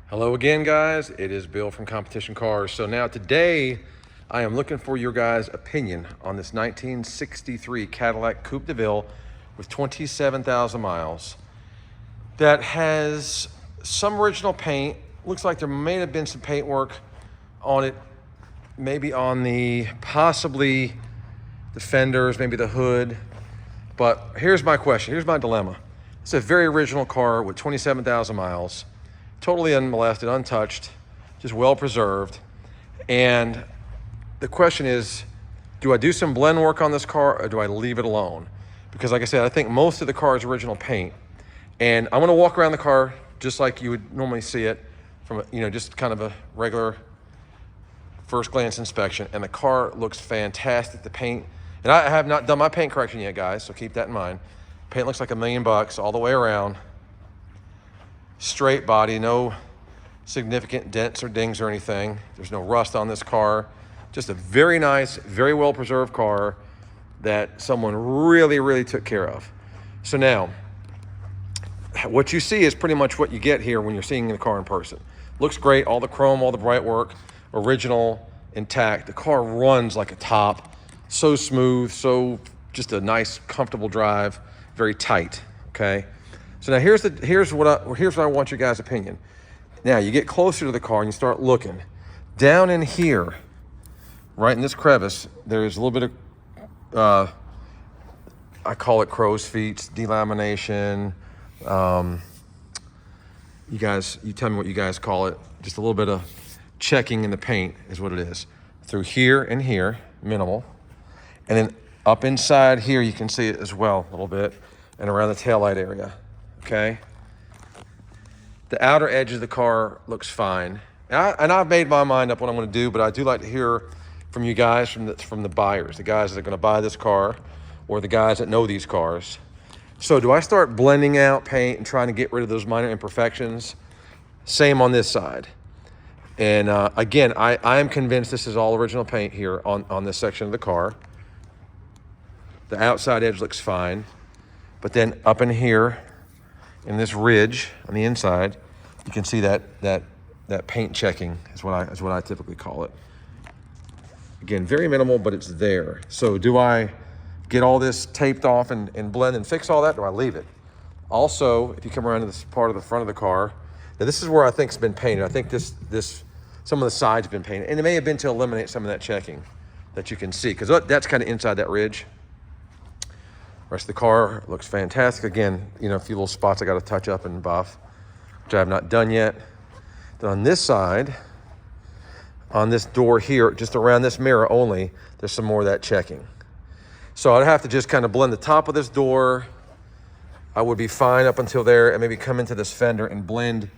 Hello again, guys. It is Bill from Competition Cars. So now today I am looking for your guys' opinion on this 1963 Cadillac Coupe DeVille with 27,000 miles that has some original paint. Looks like there may have been some paint work on it, maybe on the possibly the fenders, maybe the hood. But here's my question, here's my dilemma. It's a very original car with 27,000 miles. Totally unmolested, untouched, just well preserved. And the question is, do I do some blend work on this car or do I leave it alone? Because like I said, I think most of the car is original paint. And I'm gonna walk around the car just like you would normally see it from, just kind of a regular first glance inspection. And the car looks fantastic, the paint. And I have not done my paint correction yet, guys, so keep that in mind. Paint looks like $1 million all the way around. Straight body, no significant dents or dings or anything. There's no rust on this car. Just a very nice, very well preserved car that someone really, really took care of. So now, what you see is pretty much what you get here when you're seeing the car in person. Looks great, all the chrome, all the bright work, original, intact. The car runs like a top, so smooth, so just a nice, comfortable drive, very tight, okay? So now here's what I want your guys' opinion. Now you get closer to the car and you start looking. Down in here, right in this crevice, there's a little bit of, I call it crow's feet, delamination. You tell me what you guys call it. Just a little bit of checking in the paint is what it is. Through here and here, minimal. And then up inside here, you can see it as well a little bit, and around the taillight area. Okay, the outer edge of the car looks fine, and I've made my mind up what I'm going to do, but I do like to hear from you guys, from the buyers, the guys that are going to buy this car, or the guys that know these cars. So do I start blending out paint and trying to get rid of those minor imperfections? Same on this side. And again, I am convinced this is all original paint here on this section of the car. The outside edge looks fine, but then up in here, in this ridge on the inside, you can see that paint checking is what I typically call it. Again, very minimal, but it's there. So do I get all this taped off and blend and fix all that? Do I leave it? Also, if you come around to this part of the front of the car, now this is where I think it's been painted. I think some of the sides have been painted, and it may have been to eliminate some of that checking that you can see, because that's kind of inside that ridge. Rest of the car looks fantastic. Again, a few little spots I got to touch up and buff, which I have not done yet. Then on this side, on this door here, just around this mirror only, there's some more of that checking. So I'd have to just kind of blend the top of this door. I would be fine up until there, and maybe come into this fender and blend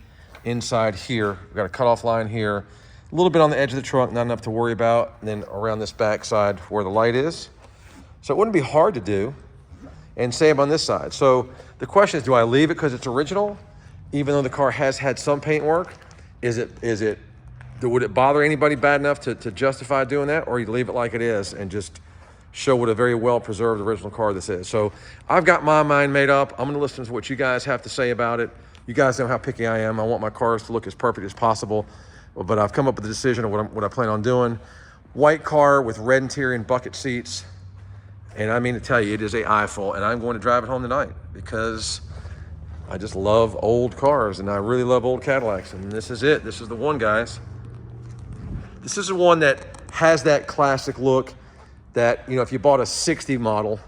inside here. We've got a cutoff line here, a little bit on the edge of the trunk, not enough to worry about, and then around this back side where the light is. So it wouldn't be hard to do. And same on this side. So the question is, do I leave it because it's original, even though the car has had some paint work? Would it bother anybody bad enough to justify doing that? Or you leave it like it is and just show what a very well-preserved original car this is? So I've got my mind made up. I'm gonna listen to what you guys have to say about it. You guys know how picky I am. I want my cars to look as perfect as possible, but I've come up with a decision of what I plan on doing. White car with red interior and bucket seats. And I mean to tell you, it is an eyeful, and I'm going to drive it home tonight because I just love old cars, and I really love old Cadillacs, and this is it. This is the one, guys. This is the one that has that classic look that, if you bought a 60 model,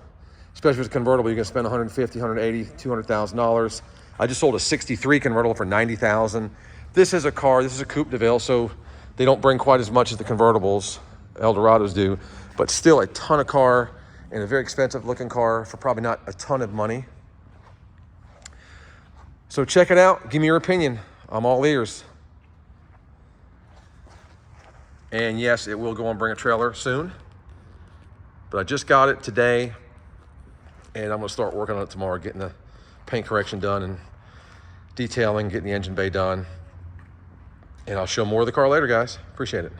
especially if it's convertible, you're gonna spend $150,000, $180,000, $200,000. I just sold a 63 convertible for $90,000. This is a car, this is a Coupe DeVille, so they don't bring quite as much as the convertibles, Eldorados do, but still a ton of car, and a very expensive looking car for probably not a ton of money. So check it out, give me your opinion. I'm all ears. And yes, it will go on Bring a Trailer soon, but I just got it today, and I'm gonna start working on it tomorrow, getting the paint correction done and detailing, getting the engine bay done. And I'll show more of the car later, guys. Appreciate it.